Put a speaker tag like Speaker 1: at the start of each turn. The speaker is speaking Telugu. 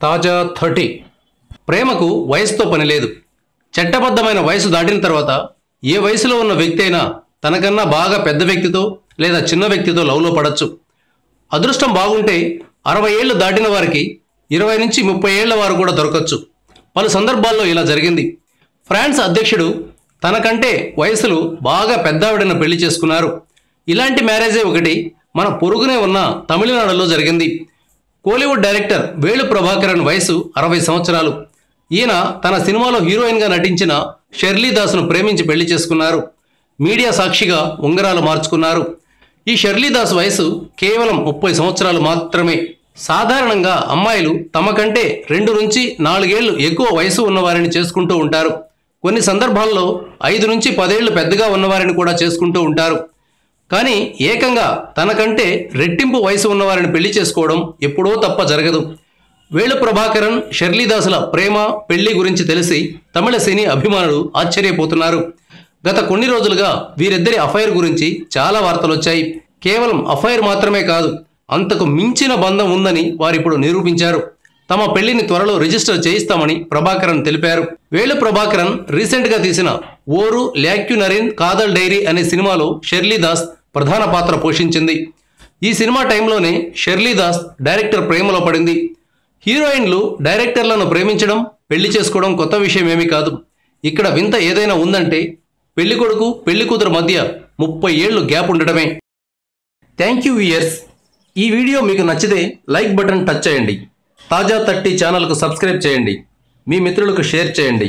Speaker 1: తాజా 30 ప్రేమకు వయసుతో పని లేదు. చట్టబద్ధమైన వయసు దాటిన తర్వాత ఏ వయసులో ఉన్న వ్యక్తి అయినా తనకన్నా బాగా పెద్ద వ్యక్తితో లేదా చిన్న వ్యక్తితో లవ్లో పడచ్చు. అదృష్టం బాగుంటే 60 ఏళ్లు దాటిన వారికి 20 నుంచి 30 ఏళ్ల వారు కూడా దొరకచ్చు. పలు సందర్భాల్లో ఇలా జరిగింది. ఫ్రాన్స్ అధ్యక్షుడు తనకంటే వయసులో బాగా పెద్దావిడను పెళ్లి చేసుకున్నారు. ఇలాంటి మ్యారేజే ఒకటి మన పొరుగునే ఉన్న తమిళనాడులో జరిగింది. కోలీవుడ్ డైరెక్టర్ వేలు ప్రభాకరన్ వయసు 60 సంవత్సరాలు. ఈయన తన సినిమాలో హీరోయిన్గా నటించిన షెర్లీ దాస్ను ప్రేమించి పెళ్లి చేసుకున్నారు. మీడియా సాక్షిగా ఉంగరాలు మార్చుకున్నారు. ఈ షెర్లీ దాస్ వయసు కేవలం 30 సంవత్సరాలు మాత్రమే. సాధారణంగా అమ్మాయిలు తమ కంటే 2 నుంచి 4 ఏళ్లు ఎక్కువ వయసు ఉన్నవారిని చేసుకుంటూ ఉంటారు. కొన్ని సందర్భాల్లో 5 నుంచి 10 ఏళ్లు పెద్దగా ఉన్నవారిని కూడా చేసుకుంటూ ఉంటారు. కానీ ఏకంగా తనకంటే రెట్టింపు వయసు ఉన్నవారిని పెళ్లి చేసుకోవడం ఎప్పుడో తప్ప జరగదు. వేలు ప్రభాకరన్ షెర్లీ దాసుల ప్రేమ పెళ్లి గురించి తెలిసి తమిళ సినీ అభిమానులు ఆశ్చర్యపోతున్నారు. గత కొన్ని రోజులుగా వీరిద్దరి అఫైర్ గురించి చాలా వార్తలు వచ్చాయి. కేవలం అఫైర్ మాత్రమే కాదు, అంతకు మించిన బంధం ఉందని వారిప్పుడు నిరూపించారు. తమ పెళ్లిని త్వరలో రిజిస్టర్ చేయిస్తామని ప్రభాకరన్ తెలిపారు. వేలు ప్రభాకరన్ రీసెంట్గా తీసిన ఓరు ల్యాక్యునరిన్ కాదల్ డైరీ అనే సినిమాలో షెర్లీ దాస్ ప్రధాన పాత్ర పోషించింది. ఈ సినిమా టైంలోనే షెర్లీ దాస్ డైరెక్టర్ ప్రేమలో పడింది. హీరోయిన్లు డైరెక్టర్లను ప్రేమించడం, పెళ్లి చేసుకోవడం కొత్త విషయం ఏమీ కాదు. ఇక్కడ వింత ఏదైనా ఉందంటే పెళ్లి కొడుకు పెళ్లి కూతురు మధ్య 30 ఏళ్లు గ్యాప్ ఉండడమే. Thank you viewers. ఈ వీడియో మీకు నచ్చితే లైక్ బటన్ టచ్ చేయండి. తాజా 30 ఛానల్కు సబ్స్క్రైబ్ చేయండి. మీ మిత్రులకు షేర్ చేయండి.